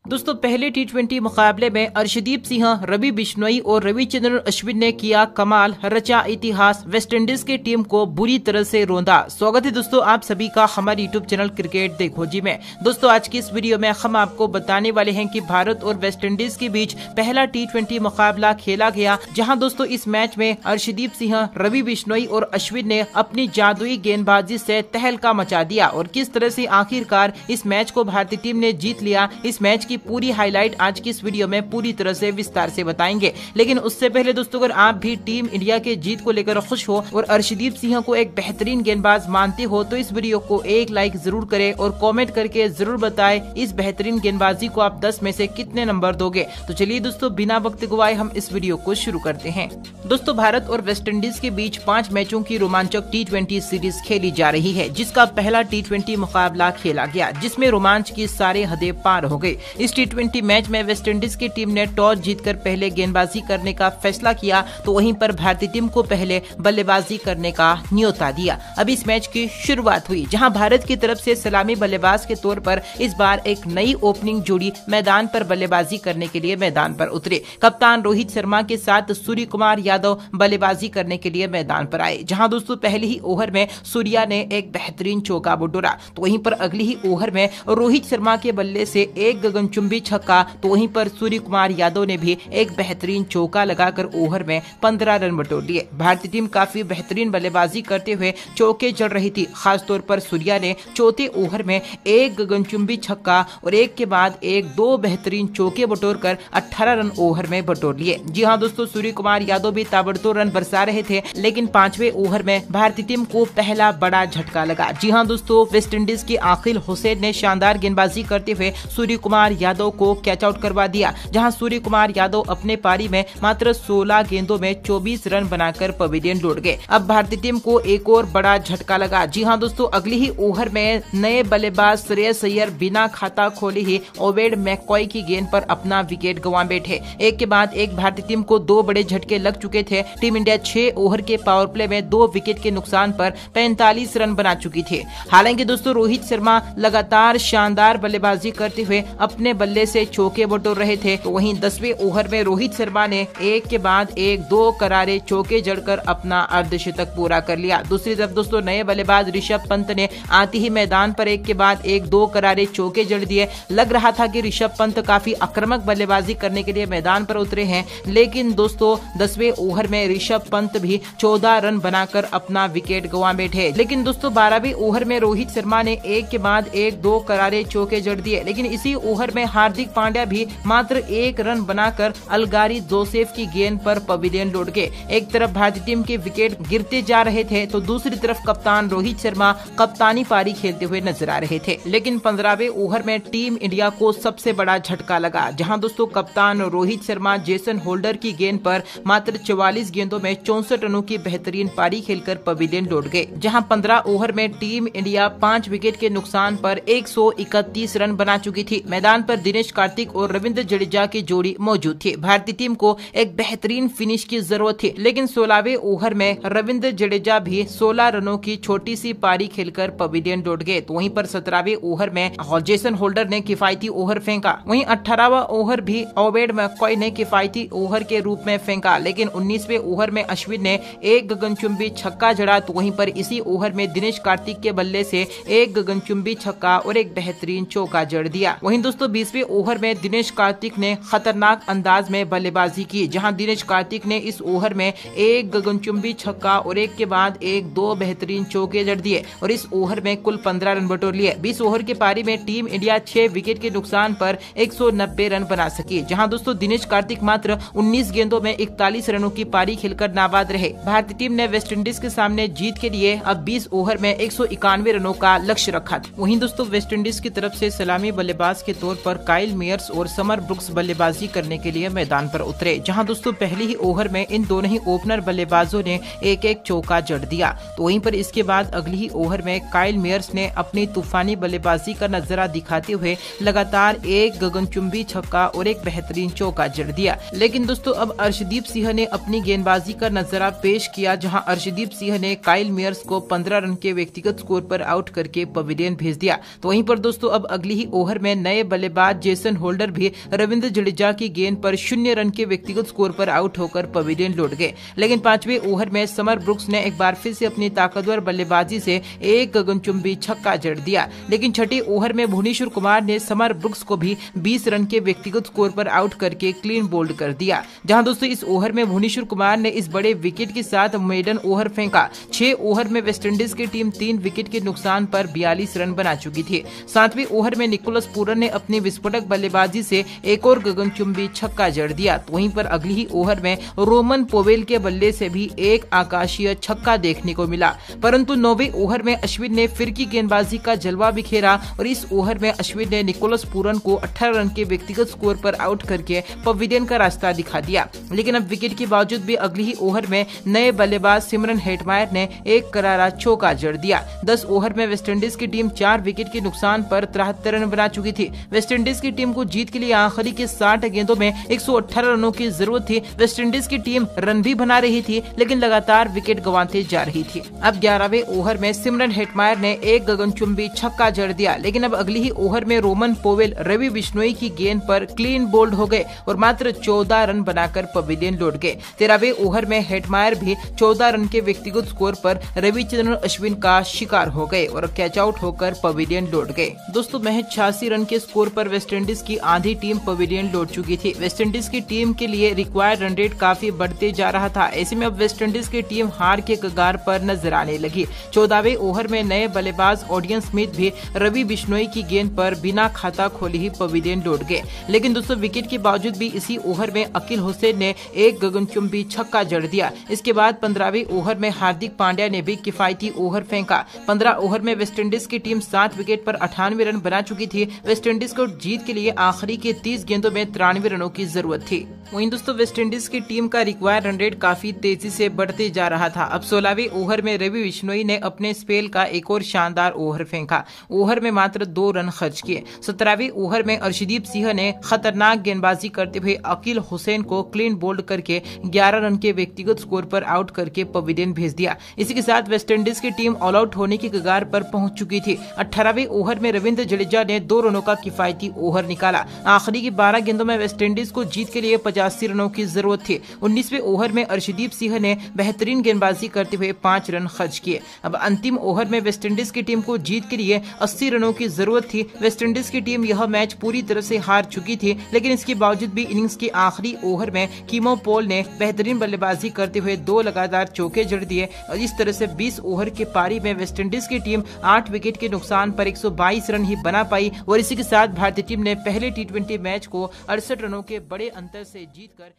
दोस्तों पहले टी20 मुकाबले में अर्शदीप सिंह, रवि बिश्नोई और रविचंद्रन अश्विन ने किया कमाल, रचा इतिहास, वेस्टइंडीज की टीम को बुरी तरह से रोंदा। स्वागत है दोस्तों आप सभी का हमारे यूट्यूब चैनल क्रिकेट देखो जी में। दोस्तों आज की इस वीडियो में हम आपको बताने वाले हैं कि भारत और वेस्टइंडीज के बीच पहला टी20 मुकाबला खेला गया, जहां दोस्तों इस मैच में अर्शदीप सिंह, रवि बिश्नोई और अश्विन ने अपनी जादुई गेंदबाजी से तहलका मचा दिया और किस तरह से आखिरकार इस मैच को भारतीय टीम ने जीत लिया। इस मैच की पूरी हाईलाइट आज की इस वीडियो में पूरी तरह से विस्तार से बताएंगे। लेकिन उससे पहले दोस्तों अगर आप भी टीम इंडिया के जीत को लेकर खुश हो और अर्शदीप सिंह को एक बेहतरीन गेंदबाज मानते हो तो इस वीडियो को एक लाइक जरूर करें और कमेंट करके जरूर बताएं इस बेहतरीन गेंदबाजी को आप 10 में से कितने नंबर दोगे। तो चलिए दोस्तों बिना वक्त गवाए हम इस वीडियो को शुरू करते हैं। दोस्तों भारत और वेस्टइंडीज के बीच 5 मैचों की रोमांचक टी20 सीरीज खेली जा रही है, जिसका पहला टी20 मुकाबला खेला गया, जिसमें रोमांच की सारे हदें पार हो गई। इस टी20 मैच में वेस्टइंडीज की टीम ने टॉस जीतकर पहले गेंदबाजी करने का फैसला किया, तो वहीं पर भारतीय टीम को पहले बल्लेबाजी करने का न्योता दिया। अब इस मैच की शुरुआत हुई, जहां भारत की तरफ से सलामी बल्लेबाज के तौर पर इस बार एक नई ओपनिंग जोड़ी मैदान पर बल्लेबाजी करने के लिए मैदान पर उतरे। कप्तान रोहित शर्मा के साथ सूर्य कुमार यादव बल्लेबाजी करने के लिए मैदान पर आए, जहां दोस्तों पहले ही ओवर में सूर्या ने एक बेहतरीन चौका बटोरा, तो वहीं पर अगली ही ओवर में रोहित शर्मा के बल्ले से एक गगनचुंबी छक्का, तो वहीं पर सूर्य कुमार यादव ने भी एक बेहतरीन चौका लगाकर ओवर में 15 रन बटोर लिए। भारतीय टीम काफी बेहतरीन बल्लेबाजी करते हुए चौके जड़ रही थी। खासतौर पर सूर्या ने चौथे ओवर में एक गगनचुंबी छक्का और एक के बाद एक दो बेहतरीन चौके बटोरकर 18 रन ओवर में बटोर लिए। जी हाँ दोस्तों, सूर्य कुमार यादव भी ताबड़तोड़ रन बरसा रहे थे, लेकिन 5वें ओवर में भारतीय टीम को पहला बड़ा झटका लगा। जी हाँ दोस्तों, वेस्टइंडीज के आकिल हुसैन ने शानदार गेंदबाजी करते हुए सूर्य कुमार यादव को कैच आउट करवा दिया, जहां सूर्य कुमार यादव अपने पारी में मात्र 16 गेंदों में 24 रन बनाकर पवेलियन लौट गए। अब भारतीय टीम को एक और बड़ा झटका लगा। जी हां दोस्तों, अगली ही ओवर में नए बल्लेबाज श्रेयस अय्यर बिना खाता खोले ही ओवेड मैककॉय की गेंद पर अपना विकेट गंवा बैठे। एक के बाद एक भारतीय टीम को 2 बड़े झटके लग चुके थे। टीम इंडिया 6 ओवर के पावर प्ले में 2 विकेट के नुकसान पर 45 रन बना चुकी थी। हालांकि दोस्तों रोहित शर्मा लगातार शानदार बल्लेबाजी करते हुए अपने बल्ले से चौके बटोर रहे थे, तो वहीं 10वें ओवर में रोहित शर्मा ने एक के बाद एक 2 करारे चौके जड़कर अपना अर्धशतक पूरा कर लिया। दूसरी तरफ दोस्तों नए बल्लेबाज ऋषभ पंत ने आते ही मैदान पर एक के बाद एक 2 करारे चौके जड़ दिए। लग रहा था कि ऋषभ पंत काफी आक्रामक बल्लेबाजी करने के लिए मैदान पर उतरे हैं, लेकिन दोस्तों 10वें ओवर में ऋषभ पंत भी 14 रन बनाकर अपना विकेट गंवा बैठे। लेकिन दोस्तों 12वें ओवर में रोहित शर्मा ने एक के बाद एक 2 करारे चौके जड़ दिए, लेकिन इसी ओवर में हार्दिक पांड्या भी मात्र 1 रन बनाकर अलगारी जोसेफ की गेंद पर पवेलियन लौट गए। एक तरफ भारतीय टीम के विकेट गिरते जा रहे थे, तो दूसरी तरफ कप्तान रोहित शर्मा कप्तानी पारी खेलते हुए नजर आ रहे थे। लेकिन 15वें ओवर में टीम इंडिया को सबसे बड़ा झटका लगा, जहां दोस्तों कप्तान रोहित शर्मा जेसन होल्डर की गेंद पर मात्र 44 गेंदों में 64 रनों की बेहतरीन पारी खेलकर पवेलियन लौट गए। जहां 15 ओवर में टीम इंडिया 5 विकेट के नुकसान पर 131 रन बना चुकी थी। मैदान पर दिनेश कार्तिक और रविंद्र जडेजा की जोड़ी मौजूद थी। भारतीय टीम को एक बेहतरीन फिनिश की जरूरत थी, लेकिन 16वें ओवर में रविंद्र जडेजा भी 16 रनों की छोटी सी पारी खेलकर पवेलियन लौट गए। तो वहीं पर 17वें ओवर में जेसन होल्डर ने किफायती ओवर फेंका। वहीं 18वां ओवर भी ओवेड मैककॉय ने किफायती ओवर के रूप में फेंका, लेकिन 19वें ओवर में अश्विन ने एक गगनचुंबी छक्का जड़ा। तो वहीं पर इसी ओवर में दिनेश कार्तिक के बल्ले से एक गगनचुंबी छक्का और एक बेहतरीन चौका जड़ दिया। वहीं दोस्तों 20वें ओवर में दिनेश कार्तिक ने खतरनाक अंदाज में बल्लेबाजी की, जहां दिनेश कार्तिक ने इस ओवर में एक गगनचुंबी छक्का और एक के बाद एक 2 बेहतरीन चौके जड़ दिए और इस ओवर में कुल 15 रन बटोर लिए। 20 ओवर की पारी में टीम इंडिया 6 विकेट के नुकसान पर 190 रन बना सकी, जहां दोस्तों दिनेश कार्तिक मात्र 19 गेंदों में 41 रनों की पारी खेलकर नाबाद रहे। भारतीय टीम ने वेस्टइंडीज के सामने जीत के लिए अब 20 ओवर में 191 रनों का लक्ष्य रखा था। वहीं दोस्तों वेस्टइंडीज की तरफ से सलामी बल्लेबाज के तौर पर काइल मेयर्स और समर ब्रुक्स बल्लेबाजी करने के लिए मैदान पर उतरे, जहां दोस्तों पहले ही ओवर में इन दोनों ही ओपनर बल्लेबाजों ने एक एक चौका जड़ दिया। तो वहीं पर इसके बाद अगली ही ओवर में काइल मेयर्स ने अपनी तूफानी बल्लेबाजी का नजारा दिखाते हुए लगातार एक गगनचुंबी छक्का और एक बेहतरीन चौका जड़ दिया। लेकिन दोस्तों अब अर्शदीप सिंह ने अपनी गेंदबाजी का नजारा पेश किया, जहां अर्शदीप सिंह ने काइल मेयर्स को 15 रन के व्यक्तिगत स्कोर पर आउट करके पवेलियन भेज दिया। तो वहीं पर दोस्तों अब अगली ही ओवर में नए बल्लेबाज बल्लेबाज जेसन होल्डर भी रविंद्र जडेजा की गेंद पर 0 रन के व्यक्तिगत स्कोर पर आउट होकर पवेलियन लौट गए। लेकिन 5वें ओवर में समर ब्रुक्स ने एक बार फिर से अपनी ताकतवर बल्लेबाजी से एक गगनचुंबी छक्का जड़ दिया। लेकिन छठे ओवर में भुवनेश्वर कुमार ने समर ब्रुक्स को भी 20 रन के व्यक्तिगत स्कोर पर आउट करके क्लीन बोल्ड कर दिया। जहां दोस्तों इस ओवर में भुवनेश्वर कुमार ने इस बड़े विकेट के साथ मेडन ओवर फेंका। 6 ओवर में वेस्टइंडीज की टीम 3 विकेट के नुकसान पर 42 रन बना चुकी थी। 7वें ओवर में निकोलस पूरन ने अपनी विस्फोटक बल्लेबाजी से एक और गगनचुंबी छक्का जड़ दिया। तो वहीं पर अगली ही ओवर में रोमन पोवेल के बल्ले से भी एक आकाशीय छक्का देखने को मिला। परंतु 9वें ओवर में अश्विन ने फिर की गेंदबाजी का जलवा बिखेरा और इस ओवर में अश्विन ने निकोलस पूरन को 18 रन के व्यक्तिगत स्कोर पर आउट करके पवेलियन का रास्ता दिखा दिया। लेकिन अब विकेट के बावजूद भी अगली ही ओवर में नए बल्लेबाज सिमरन हेटमायर ने एक करारा चौका जड़ दिया। 10 ओवर में वेस्टइंडीज की टीम 4 विकेट के नुकसान पर 73 रन बना चुकी थी। वेस्टइंडीज की टीम को जीत के लिए आखिरी के 60 गेंदों में 118 रनों की जरूरत थी। वेस्टइंडीज की टीम रन भी बना रही थी लेकिन लगातार विकेट गंवाते जा रही थी। अब 11वें ओवर में सिमरन हेटमायर ने एक गगनचुंबी छक्का जड़ दिया। लेकिन अब अगली ही ओवर में रोमन पोवेल रवि बिश्नोई की गेंद पर क्लीन बोल्ड हो गए और मात्र 14 रन बनाकर पवेलियन लौट गए। 13वें ओवर में हेटमायर भी 14 रन के व्यक्तिगत स्कोर पर रविचंद्रन अश्विन का शिकार हो गए और कैच आउट होकर पवेलियन लौट गए। दोस्तों महज 86 रन के स्कोर पर वेस्टइंडीज की आधी टीम पवेलियन लौट चुकी थी। वेस्टइंडीज की टीम के लिए रिक्वायर्ड रन रेट काफी बढ़ते जा रहा था। ऐसे में अब वेस्टइंडीज की टीम हार के कगार पर नजर आने लगी। 14वें ओवर में नए बल्लेबाज ऑडियन स्मिथ भी रवि बिश्नोई की गेंद पर बिना खाता खोले ही पवेलियन लौट गए। लेकिन दोस्तों विकेट के बावजूद भी इसी ओवर में अकील हुसैन ने एक गगनचुंबी छक्का जड़ दिया। इसके बाद 15वें ओवर में हार्दिक पांड्या ने भी किफायती ओवर फेंका। 15 ओवर में वेस्टइंडीज की टीम 7 विकेट पर 98 रन बना चुकी थी। वेस्टइंडीज को जीत के लिए आखिरी के 30 गेंदों में 93 रनों की जरूरत थी। वहीं दोस्तों वेस्टइंडीज की टीम का रिक्वायर्ड रन रेट काफी तेजी से बढ़ते जा रहा था। अब 16वें ओवर में रवि बिश्नोई ने अपने स्पेल का एक और शानदार ओवर फेंका। ओवर में मात्र 2 रन खर्च किए। 17वें ओवर में अर्शदीप सिंह ने खतरनाक गेंदबाजी करते हुए अकील हुसैन को क्लीन बोल्ड करके 11 रन के व्यक्तिगत स्कोर पर आउट करके पवेलियन भेज दिया। इसी के साथ वेस्टइंडीज की टीम ऑल आउट होने की कगार पर पहुंच चुकी थी। 18वें ओवर में रविंद्र जडेजा ने 2 रनों का किफायती ओवर निकाला। आखिरी की 12 गेंदों में वेस्टइंडीज को जीत के लिए 85 रनों की जरूरत थी। 19वें ओवर में अर्शदीप सिंह ने बेहतरीन गेंदबाजी करते हुए 5 रन खर्च किए। अब अंतिम ओवर में वेस्टइंडीज की टीम को जीत के लिए 80 रनों की जरूरत थी। वेस्टइंडीज की टीम यह मैच पूरी तरह से हार चुकी थी लेकिन इसके बावजूद भी इनिंग्स के आखिरी ओवर में कीमो पॉल ने बेहतरीन बल्लेबाजी करते हुए 2 लगातार चौके जड़ दिए और इस तरह से 20 ओवर के पारी में वेस्टइंडीज की टीम 8 विकेट के नुकसान पर 122 रन ही बना पाई और इसी के साथ भारतीय टीम ने पहले T20 मैच को 68 रनों के बड़े अंतर से जीतकर